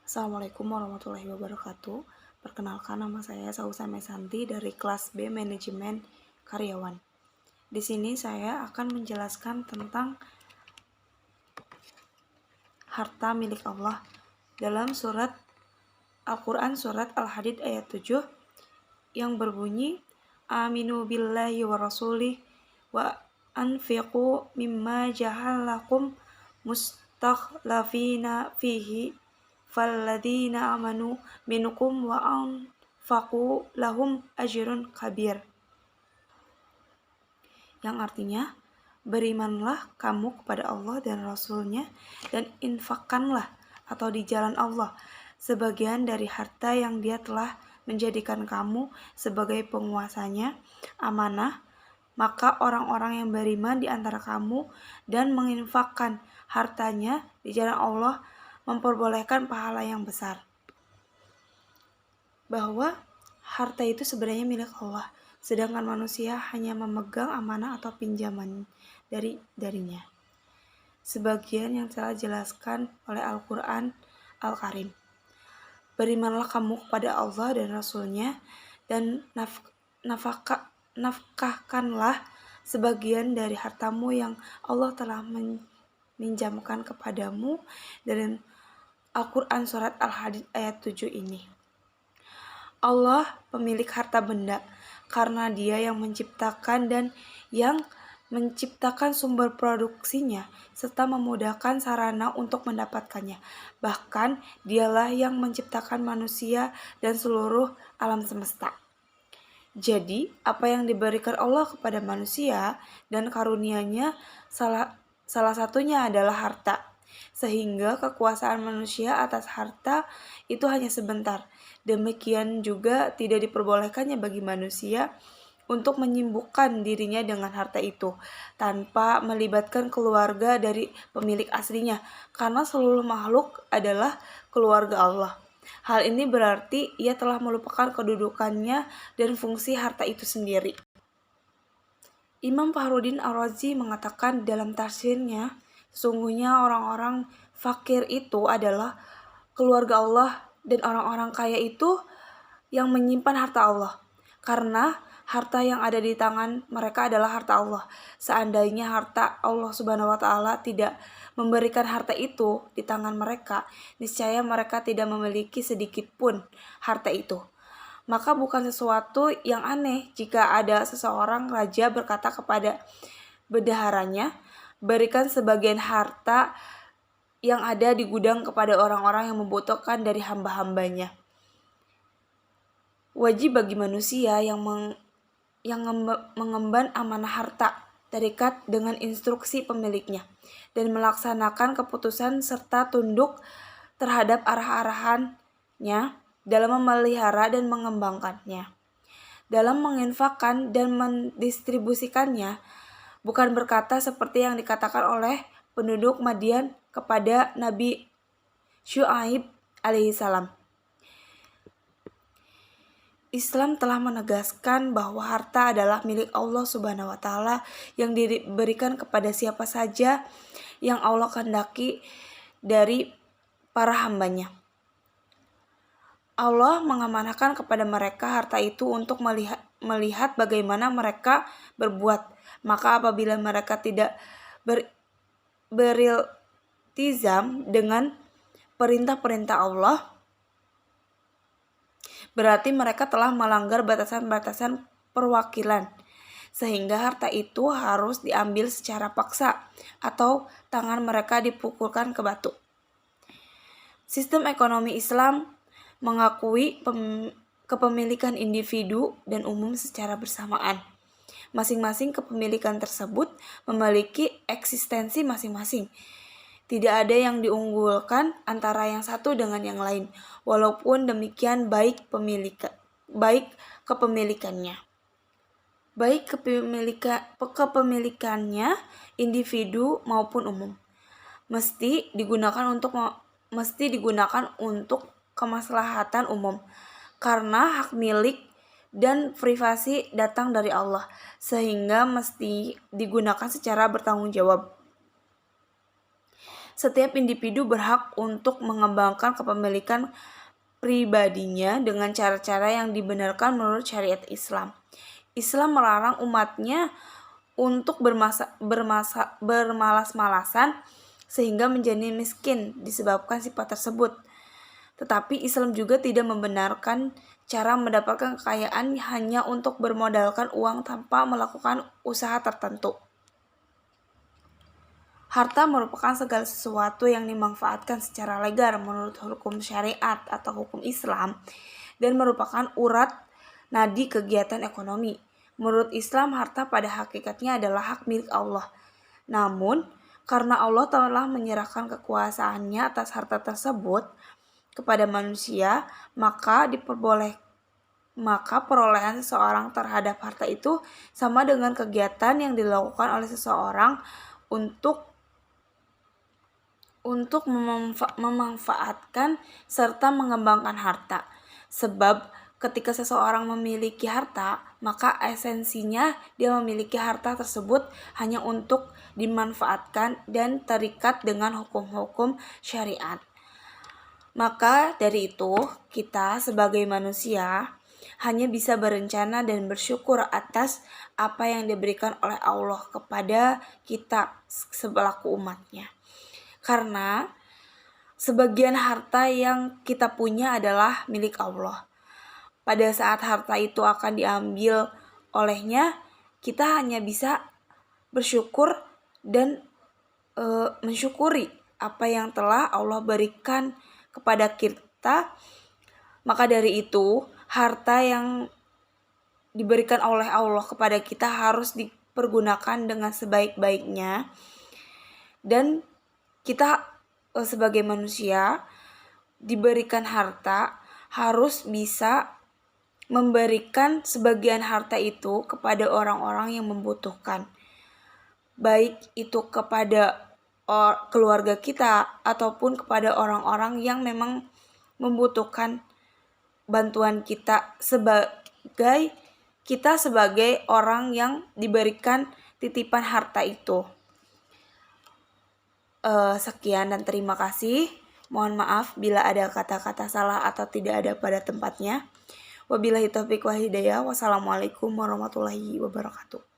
Assalamualaikum warahmatullahi wabarakatuh. Perkenalkan, nama saya Sausa Mesanti dari kelas B Manajemen Karyawan. Di sini saya akan menjelaskan tentang harta milik Allah dalam surat Al-Quran surat Al-Hadid ayat 7 yang berbunyi Aminu billahi wa rasulih wa anfiqu mimma jahalakum mustakhlafina fihi falladzina amanu minkum wa anfaqu lahum ajrun kabir, yang artinya berimanlah kamu kepada Allah dan Rasul-Nya dan infakkanlah atau di jalan Allah sebagian dari harta yang Dia telah menjadikan kamu sebagai penguasanya amanah, maka orang-orang yang beriman di antara kamu dan menginfakkan hartanya di jalan Allah memperbolehkan pahala yang besar. Bahwa harta itu sebenarnya milik Allah, sedangkan manusia hanya memegang amanah atau pinjaman darinya. Sebagian yang telah dijelaskan oleh Al-Quran Al-Karim. Berimanlah kamu kepada Allah dan Rasul-Nya dan nafkahkanlah sebagian dari hartamu yang Allah telah meminjamkan kepadamu dari Al-Quran surat Al-Hadid ayat 7 ini. Allah pemilik harta benda karena Dia yang menciptakan dan yang menciptakan sumber produksinya serta memudahkan sarana untuk mendapatkannya. Bahkan Dialah yang menciptakan manusia dan seluruh alam semesta. Jadi, apa yang diberikan Allah kepada manusia dan karunia-Nya salah satunya adalah harta. Sehingga kekuasaan manusia atas harta itu hanya sebentar. Demikian juga tidak diperbolehkannya bagi manusia untuk menyibukkan dirinya dengan harta itu tanpa melibatkan keluarga dari pemilik aslinya, karena seluruh makhluk adalah keluarga Allah. Hal ini berarti ia telah melupakan kedudukannya dan fungsi harta itu sendiri. Imam Fakhruddin Ar-Razi mengatakan dalam tafsirnya, sesungguhnya orang-orang fakir itu adalah keluarga Allah dan orang-orang kaya itu yang menyimpan harta Allah, karena harta yang ada di tangan mereka adalah harta Allah. Seandainya harta Allah Subhanahu wa Ta'ala tidak memberikan harta itu di tangan mereka, niscaya mereka tidak memiliki sedikit pun harta itu. Maka bukan sesuatu yang aneh jika ada seseorang raja berkata kepada bendaharanya, berikan sebagian harta yang ada di gudang kepada orang-orang yang membutuhkan dari hamba-hambanya. Wajib bagi manusia yang mengemban amanah harta terikat dengan instruksi pemiliknya dan melaksanakan keputusan serta tunduk terhadap arah-arahannya dalam memelihara dan mengembangkannya. Dalam menginfakkan dan mendistribusikannya, bukan berkata seperti yang dikatakan oleh penduduk Madian kepada Nabi Syu'aib alaihissalam. Islam telah menegaskan bahwa harta adalah milik Allah Subhanahu wa Ta'ala yang diberikan kepada siapa saja yang Allah kehendaki dari para hambanya. Allah mengamanahkan kepada mereka harta itu untuk melihat bagaimana mereka berbuat. Maka apabila mereka tidak beriltizam dengan perintah-perintah Allah, berarti mereka telah melanggar batasan-batasan perwakilan, sehingga harta itu harus diambil secara paksa atau tangan mereka dipukulkan ke batu. Sistem ekonomi Islam mengakui kepemilikan individu dan umum secara bersamaan. Masing-masing kepemilikan tersebut memiliki eksistensi masing-masing. Tidak ada yang diunggulkan antara yang satu dengan yang lain, walaupun demikian baik kepemilikannya. Baik kepemilikannya individu maupun umum, mesti digunakan untuk kemaslahatan umum, karena hak milik dan privasi datang dari Allah, sehingga mesti digunakan secara bertanggung jawab. setiap individu berhak untuk mengembangkan kepemilikan pribadinya dengan cara-cara yang dibenarkan menurut syariat Islam. Islam melarang umatnya untuk bermalas-malasan sehingga menjadi miskin disebabkan sifat tersebut. Tetapi Islam juga tidak membenarkan cara mendapatkan kekayaan hanya untuk bermodalkan uang tanpa melakukan usaha tertentu. Harta merupakan segala sesuatu yang dimanfaatkan secara legal menurut hukum syariat atau hukum Islam dan merupakan urat nadi kegiatan ekonomi. Menurut Islam, harta pada hakikatnya adalah hak milik Allah. Namun, karena Allah telah menyerahkan kekuasaannya atas harta tersebut kepada manusia, maka perolehan seseorang terhadap harta itu sama dengan kegiatan yang dilakukan oleh seseorang untuk memanfaatkan serta mengembangkan harta. Sebab ketika seseorang memiliki harta, maka esensinya dia memiliki harta tersebut hanya untuk dimanfaatkan dan terikat dengan hukum-hukum syariat. Maka dari itu, kita sebagai manusia hanya bisa berencana dan bersyukur atas apa yang diberikan oleh Allah kepada kita sebelaku umatnya. Karena sebagian harta yang kita punya adalah milik Allah. Pada saat harta itu akan diambil olehnya, kita hanya bisa bersyukur dan mensyukuri apa yang telah Allah berikan kepada kita. Maka dari itu, harta yang diberikan oleh Allah kepada kita harus dipergunakan dengan sebaik-baiknya. Dan kita sebagai manusia diberikan harta harus bisa memberikan sebagian harta itu kepada orang-orang yang membutuhkan. Baik itu kepada keluarga kita ataupun kepada orang-orang yang memang membutuhkan bantuan kita sebagai orang yang diberikan titipan harta itu. Sekian dan terima kasih. Mohon maaf bila ada kata-kata salah atau tidak ada pada tempatnya. Wabillahi taufiq wal hidayah. Wassalamualaikum warahmatullahi wabarakatuh.